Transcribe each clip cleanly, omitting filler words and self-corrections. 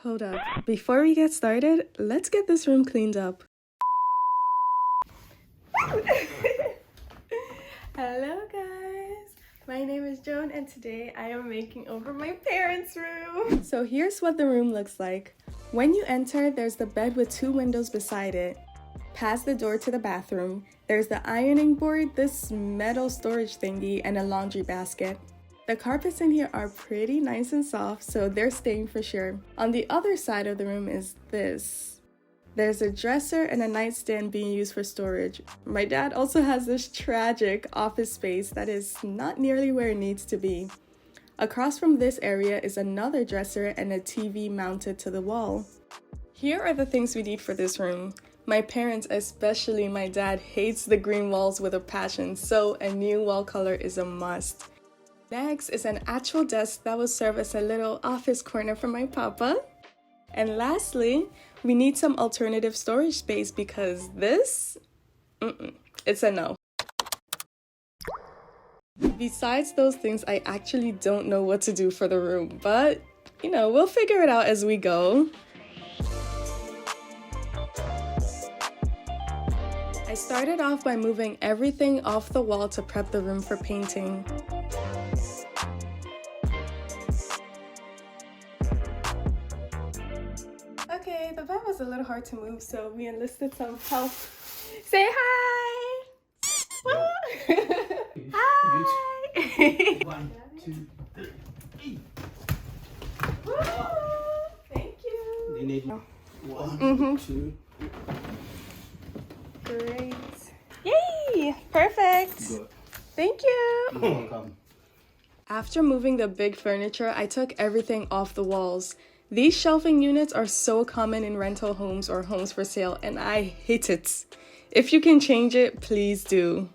Hold up. Before we get started, let's get this room cleaned up. Hello guys! My name is Joan and today I am making over my parents' room. So here's what the room looks like. When you enter, there's the bed with 2 windows beside it. Past the door to the bathroom, there's the ironing board, this metal storage thingy, and a laundry basket. The carpets in here are pretty nice and soft, so they're staying for sure. On the other side of the room is this. There's a dresser and a nightstand being used for storage. My dad also has this tragic office space that is not nearly where it needs to be. Across from this area is another dresser and a TV mounted to the wall. Here are the things we need for this room. My parents, especially my dad, hates the green walls with a passion, so a new wall color is a must. Next is an actual desk that will serve as a little office corner for my papa. And lastly, we need some alternative storage space because this, it's a no. Besides those things, I actually don't know what to do for the room, but we'll figure it out as we go. I started off by moving everything off the wall to prep the room for painting. Okay, the bed was a little hard to move, so we enlisted some help. Say hi! Hi! 1, 2, 3. Thank you! You need 1, 2. Great. Yay! Perfect! Good. Thank you! You're welcome. After moving the big furniture, I took everything off the walls. These shelving units are so common in rental homes or homes for sale, and I hate it. If you can change it, please do.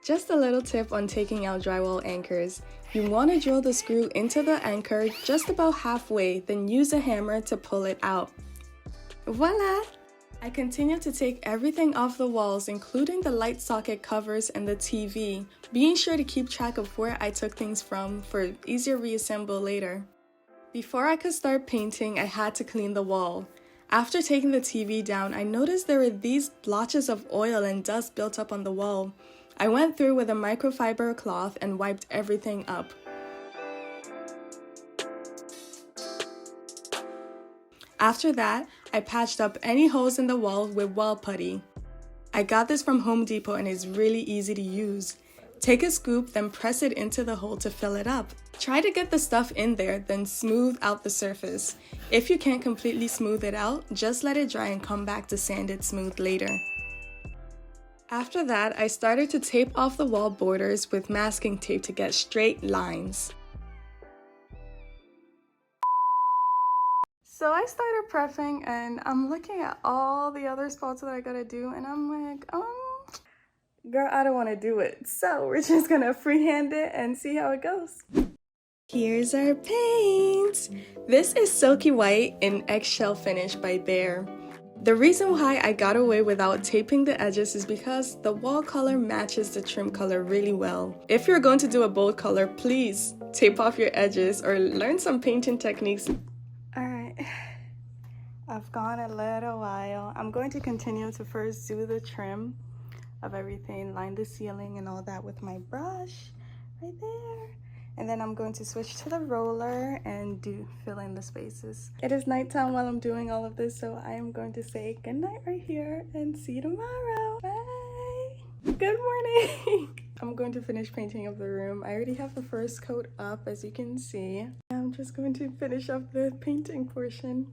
Just a little tip on taking out drywall anchors. You want to drill the screw into the anchor just about halfway, then use a hammer to pull it out. Voila! I continue to take everything off the walls, including the light socket covers and the TV, being sure to keep track of where I took things from for easier reassemble later. Before I could start painting, I had to clean the wall. After taking the TV down, I noticed there were these blotches of oil and dust built up on the wall. I went through with a microfiber cloth and wiped everything up. After that, I patched up any holes in the wall with wall putty. I got this from Home Depot and it's really easy to use. Take a scoop, then press it into the hole to fill it up. Try to get the stuff in there, then smooth out the surface. If you can't completely smooth it out, just let it dry and come back to sand it smooth later. After that, I started to tape off the wall borders with masking tape to get straight lines. So I started prepping and I'm looking at all the other spots that I gotta do and I'm like, girl, I don't want to do it. So we're just gonna freehand it and see how it goes. Here's our paint. This is Silky White in eggshell finish by Bear. The reason why I got away without taping the edges is because the wall color matches the trim color really well. If you're going to do a bold color, please tape off your edges or learn some painting techniques. Alright, I've gone a little while. I'm going to continue to first do the trim of everything, line the ceiling and all that with my brush right there. And then I'm going to switch to the roller and fill in the spaces. It is nighttime while I'm doing all of this, so I am going to say good night right here and see you tomorrow. Bye! Good morning! I'm going to finish painting up the room. I already have the first coat up, as you can see. I'm just going to finish up the painting portion.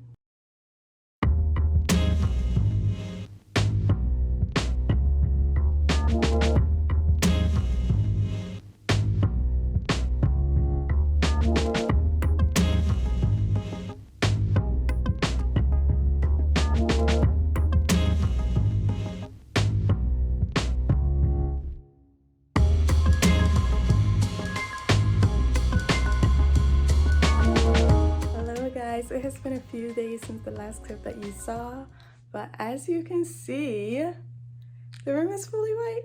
It has been a few days since the last clip that you saw, but as you can see, the room is fully white.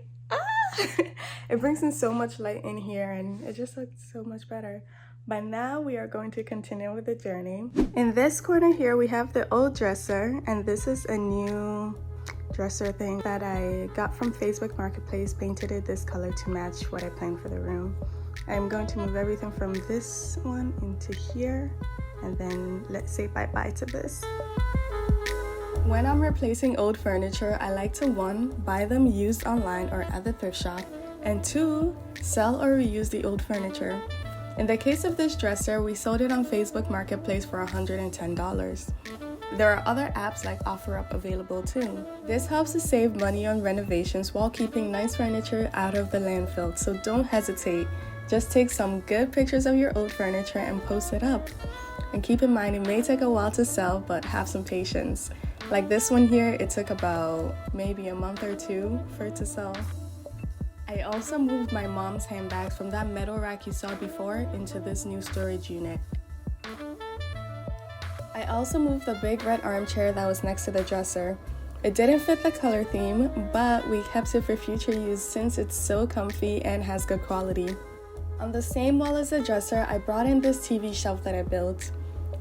It brings in so much light in here and it just looks so much better. But now we are going to continue with the journey. In this corner here, we have the old dresser, and this is a new dresser thing that I got from Facebook Marketplace, painted it this color to match what I planned for the room. I'm going to move everything from this one into here, and then let's say bye-bye to this. When I'm replacing old furniture, I like to 1, buy them used online or at the thrift shop, and 2, sell or reuse the old furniture. In the case of this dresser, we sold it on Facebook Marketplace for $110. There are other apps like OfferUp available too. This helps to save money on renovations while keeping nice furniture out of the landfill, so don't hesitate. Just take some good pictures of your old furniture and post it up. And keep in mind, it may take a while to sell, but have some patience. Like this one here, it took about maybe a month or 2 for it to sell. I also moved my mom's handbags from that metal rack you saw before into this new storage unit. I also moved the big red armchair that was next to the dresser. It didn't fit the color theme, but we kept it for future use since it's so comfy and has good quality. On the same wall as the dresser, I brought in this TV shelf that I built.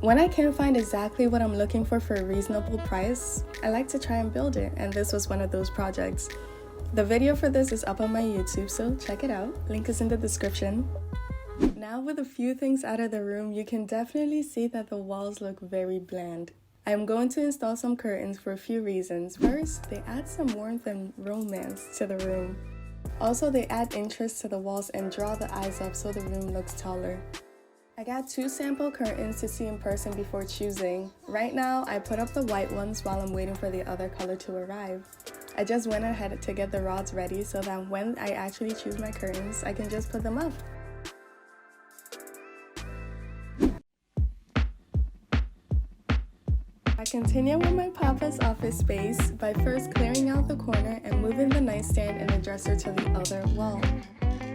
When I can't find exactly what I'm looking for a reasonable price, I like to try and build it, and this was one of those projects. The video for this is up on my YouTube, so check it out. Link is in the description. Now with a few things out of the room, you can definitely see that the walls look very bland. I am going to install some curtains for a few reasons. First, they add some warmth and romance to the room. Also, they add interest to the walls and draw the eyes up so the room looks taller. I got 2 sample curtains to see in person before choosing. Right now, I put up the white ones while I'm waiting for the other color to arrive. I just went ahead to get the rods ready so that when I actually choose my curtains, I can just put them up. I continue with my papa's office space by first clearing out the corner and moving the nightstand and the dresser to the other wall.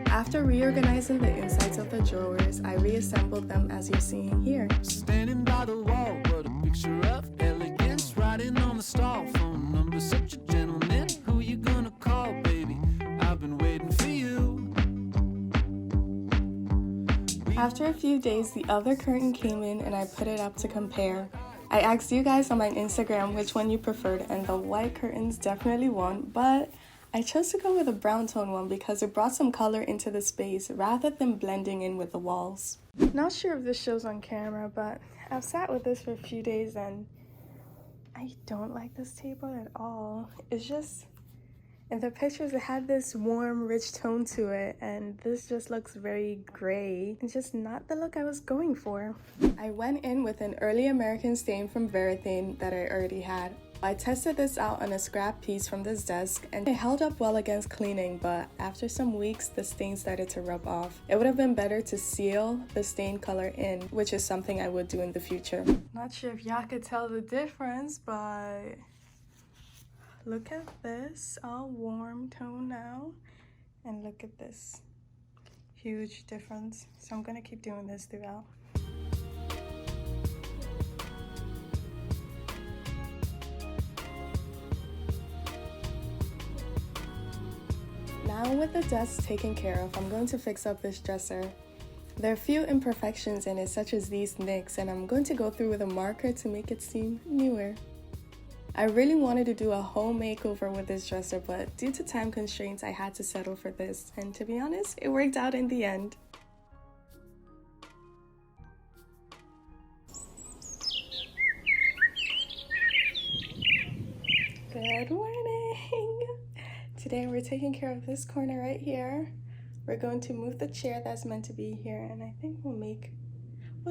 After reorganizing the insides of the drawers, I reassembled them as you're seeing here. Standing by the wall, but a picture of elegance, writing on the stall. Phone number, such a gentleman. Who you gonna call, baby? I've been waiting for you. After a few days, the other curtain came in and I put it up to compare. I asked you guys on my Instagram which one you preferred, and the white curtains definitely won, but I chose to go with a brown tone one because it brought some color into the space rather than blending in with the walls. Not sure if this shows on camera, but I've sat with this for a few days and I don't like this table at all. It's just, in the pictures it had this warm, rich tone to it, and this just looks very gray. It's just not the look I was going for. I went in with an early American stain from Renovating that I already had. I tested this out on a scrap piece from this desk and it held up well against cleaning, but after some weeks the stain started to rub off. It would have been better to seal the stain color in, which is something I would do in the future. Not sure if y'all could tell the difference, but look at this, all warm tone now, and look at this, huge difference. So I'm gonna keep doing this throughout. Now with the desk taken care of, I'm going to fix up this dresser. There are a few imperfections in it, such as these nicks, and I'm going to go through with a marker to make it seem newer. I really wanted to do a home makeover with this dresser, but due to time constraints, I had to settle for this, and to be honest, it worked out in the end. Good morning! Today we're taking care of this corner right here. We're going to move the chair that's meant to be here, and I think we'll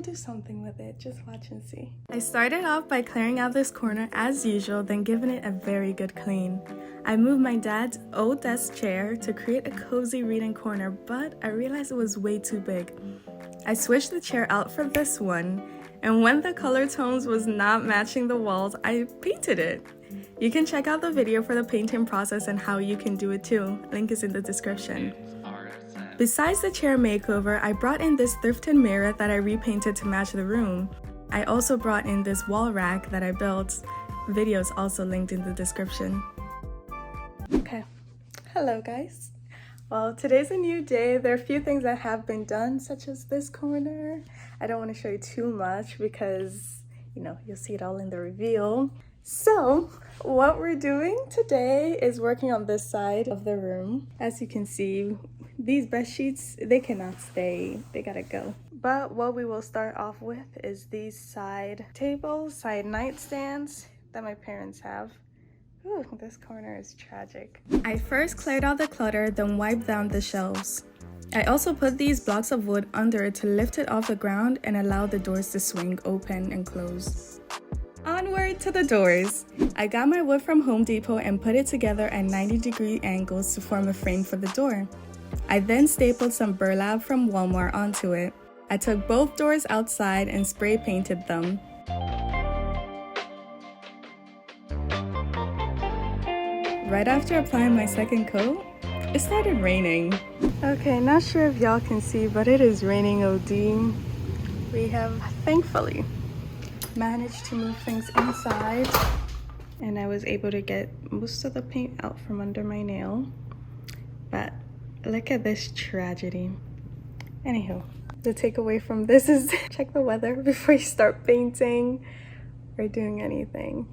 do something with it. Just watch and see. I started off by clearing out this corner as usual, then giving it a very good clean. I moved my dad's old desk chair to create a cozy reading corner, but I realized it was way too big. I switched the chair out for this one, and when the color tones was not matching the walls, I painted it. You can check out the video for the painting process and how you can do it too. Link is in the description. Besides the chair makeover, I brought in this thrifted mirror that I repainted to match the room. I also brought in this wall rack that I built. Video is also linked in the description. Okay, hello guys. Well, today's a new day. There are a few things that have been done, such as this corner. I don't want to show you too much because, you know, you'll see it all in the reveal. So, what we're doing today is working on this side of the room. As you can see, these bed sheets, they cannot stay. They gotta go. But what we will start off with is these side tables, side nightstands that my parents have. Ooh, this corner is tragic. I first cleared out the clutter, then wiped down the shelves. I also put these blocks of wood under it to lift it off the ground and allow the doors to swing open and close. Onward to the doors. I got my wood from Home Depot and put it together at 90-degree angles to form a frame for the door. I then stapled some burlap from Walmart onto it. I took both doors outside and spray painted them. Right after applying my second coat, it started raining. Okay, not sure if y'all can see, but it is raining OD. We have, thankfully, managed to move things inside, and I was able to get most of the paint out from under my nail. But look at this tragedy. Anywho, the takeaway from this is check the weather before you start painting or doing anything.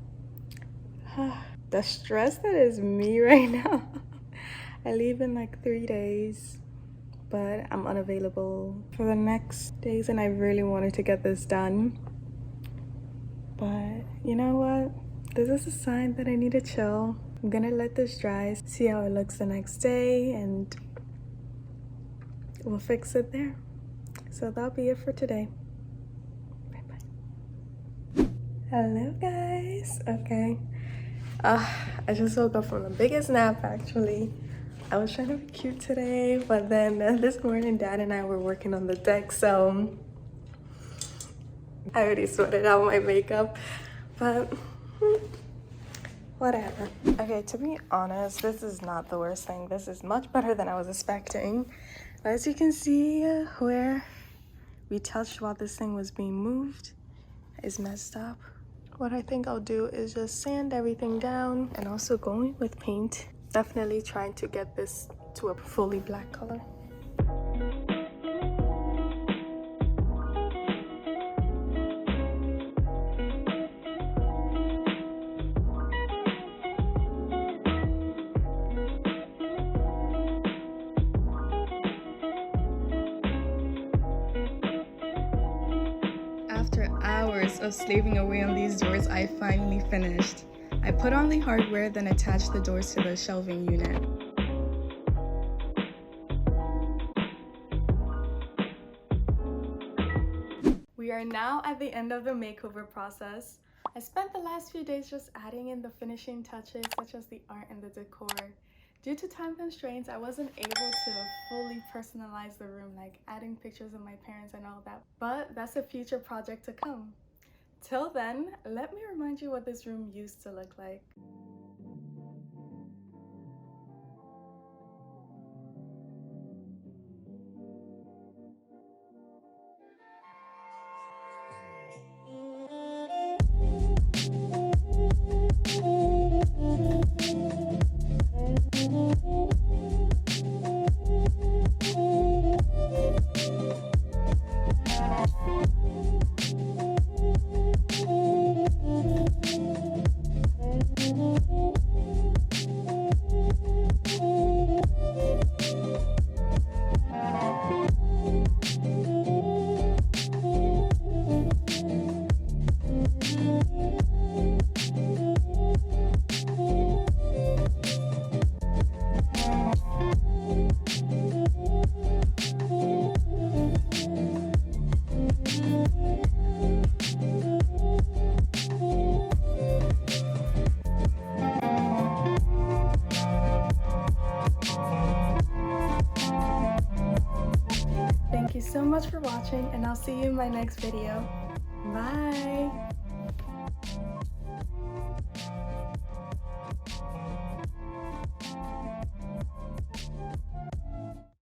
The stress that is me right now. I leave in like 3 days, but I'm unavailable for the next days and I really wanted to get this done. But you know what? This is a sign that I need to chill. I'm gonna let this dry, see how it looks the next day, and we'll fix it there. So that'll be it for today. Bye-bye. Hello guys. Okay. I just woke up from the biggest nap actually. I was trying to be cute today, but then this morning Dad and I were working on the deck, so I already sorted out my makeup, but whatever. Okay, to be honest, this is not the worst thing. This is much better than I was expecting. But as you can see, where we touched while this thing was being moved is messed up. What I think I'll do is just sand everything down and also going with paint. Definitely trying to get this to a fully black color. After hours of slaving away on these doors, I finally finished. I put on the hardware, then attached the doors to the shelving unit. We are now at the end of the makeover process. I spent the last few days just adding in the finishing touches, such as the art and the decor. Due to time constraints, I wasn't able to fully personalize the room, like adding pictures of my parents and all that, but that's a future project to come. Till then, let me remind you what this room used to look like. Thank you so much for watching, and I'll see you in my next video.